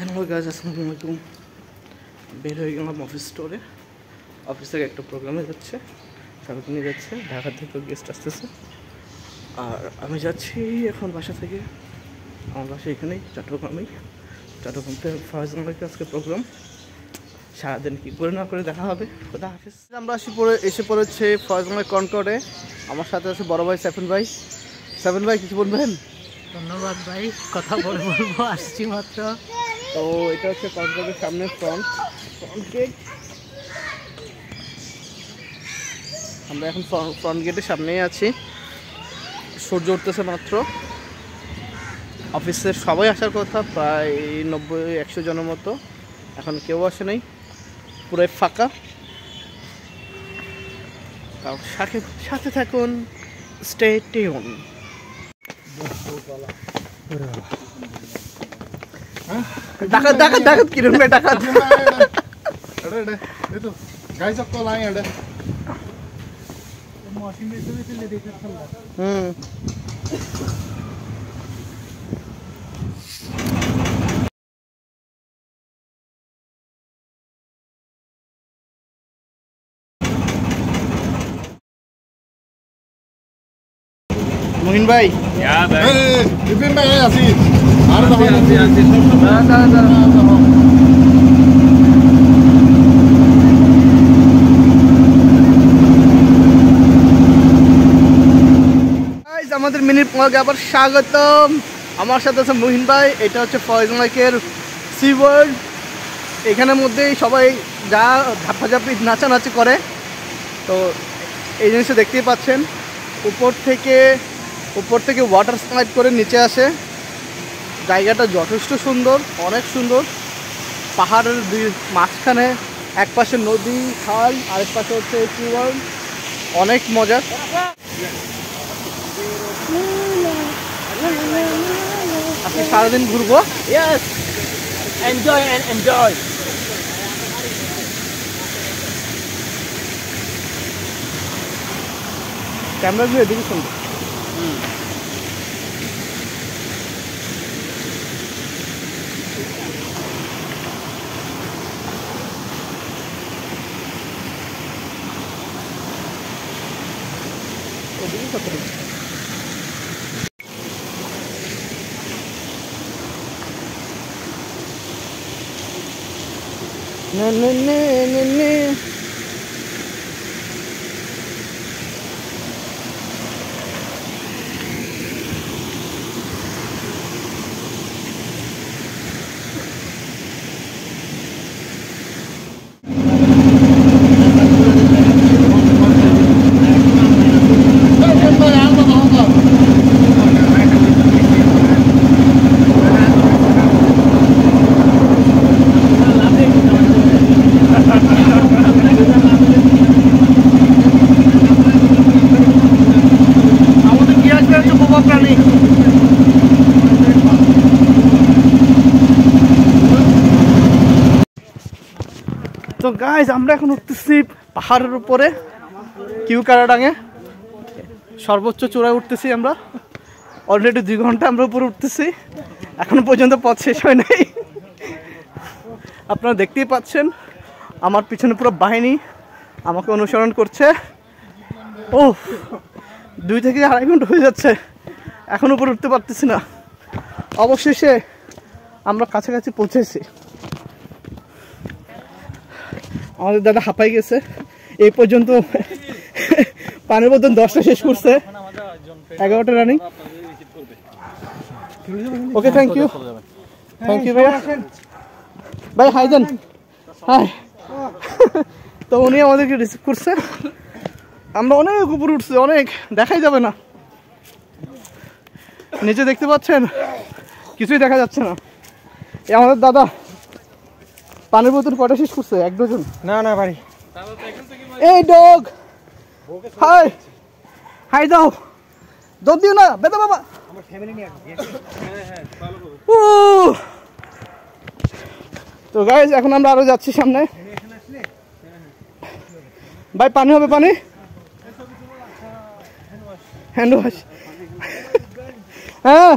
Hello guys, আসসালামু আলাইকুম। বের হয়ে গেলাম অফিস স্টোরে। অফিস থেকে একটা প্রোগ্রামে যাচ্ছে, সবাইকে নিয়ে যাচ্ছে। ঢাকা থেকে গেস্ট আসতেছে, আর আমি যাচ্ছি এখন বাসা থেকে। আমার বাসা এখানেই, চট্টগ্রামেই। চট্টগ্রামতে ফয়জুল্লাহকে আজকে প্রোগ্রাম। সারাদিন কী করে না করে দেখা হবে। খোদা হাফিজ। আমরা এসে পড়েছে ফয়জুল্লাহ কনকর্ডে। আমার সাথে আছে বড় ভাই সাইফুল ভাই। সাইফুল ভাই কিছু বলবেন? ধন্যবাদ ভাই, কথা বলবো আসছি মাত্র। তো এটা হচ্ছে কনকর্ডের সামনে ফ্রন্ট গেট। আমরা এখন ফ্রন্ট গেটের সামনেই আছি। সূর্য উঠতেছে মাত্র। অফিসের সবাই আসার কথা, প্রায় 90-100 জনের মতো। এখন কেউ আসে নাই, পুরো ফাঁকা। তাও সাথে থাকুন, স্টে টিউন। ডাকাত ডাকাত ডাকাত কিরম ডাকাত মহিন ভাই, আমাদের মিনি ব্লগে আবার স্বাগতম। আমার সাথে আছে মহিন ভাই। এটা হচ্ছে ফয়জুল্লাহের সি ওয়ার্ল্ড। এখানের মধ্যেই সবাই যা ধাপ্পাঝাপি নাচানাচি করে, তো এই জিনিসটা দেখতেই পাচ্ছেন। উপর থেকে ওয়াটার স্লাইড করে নিচে আসে। জায়গাটা যথেষ্ট সুন্দর, অনেক সুন্দর। পাহাড়ের মাঝখানে এক পাশে নদী, খাল, আরেক পাশে হচ্ছে সি ওয়ার্ল্ড। অনেক মজা। আজকে সারাদিন ঘুরবো। Yes, enjoy and enjoy. Camera দিয়ে এদিকে সুন্দর। ওদিকে কত নে তো গাইজ, আমরা এখন উঠতেছি পাহাড়ের উপরে, কিউকারাডাঙে। সর্বোচ্চ চূড়ায় উঠতেছি আমরা। অলরেডি 2 ঘন্টা আমরা উপরে উঠতেছি, এখনো পর্যন্ত পথ শেষ হয় নাই। আপনারা দেখতেই পাচ্ছেন আমার পিছনে পুরো বাহিনী আমাকে অনুসরণ করছে। ও 2 থেকে 2.5 ঘন্টা হয়ে যাচ্ছে, এখন উপরে উঠতে পারতেছি না। অবশেষে আমরা কাছাকাছি পৌঁছেছি। আমাদের দাদা হাঁপাই গেছে। এই পর্যন্ত পানির বোতল 10টা শেষ করছে, 11টা রানিং। ওকে, থ্যাংক ইউ ভাইয়া। ভাই হাই দেন, হাই। তো উনি আমাদেরকে রিসিভ করছে। আমরা অনেক উপরে উঠছি, অনেক দেখাই যাবে না। নিচে দেখতে পাচ্ছেন কিছুই দেখা যাচ্ছে না। এই আমাদের দাদা পানির বোতল কটা শেষ করছে? 1 ডজন। না ভাই, এই ডগ, হাই হাই দাও, দৌড় দিও না বেদা বাবা। তো গাইজ, এখন আমরা আরো যাচ্ছি সামনে। ভাই পানি হবে, পানি, হ্যান্ড ওয়াশ। হ্যাঁ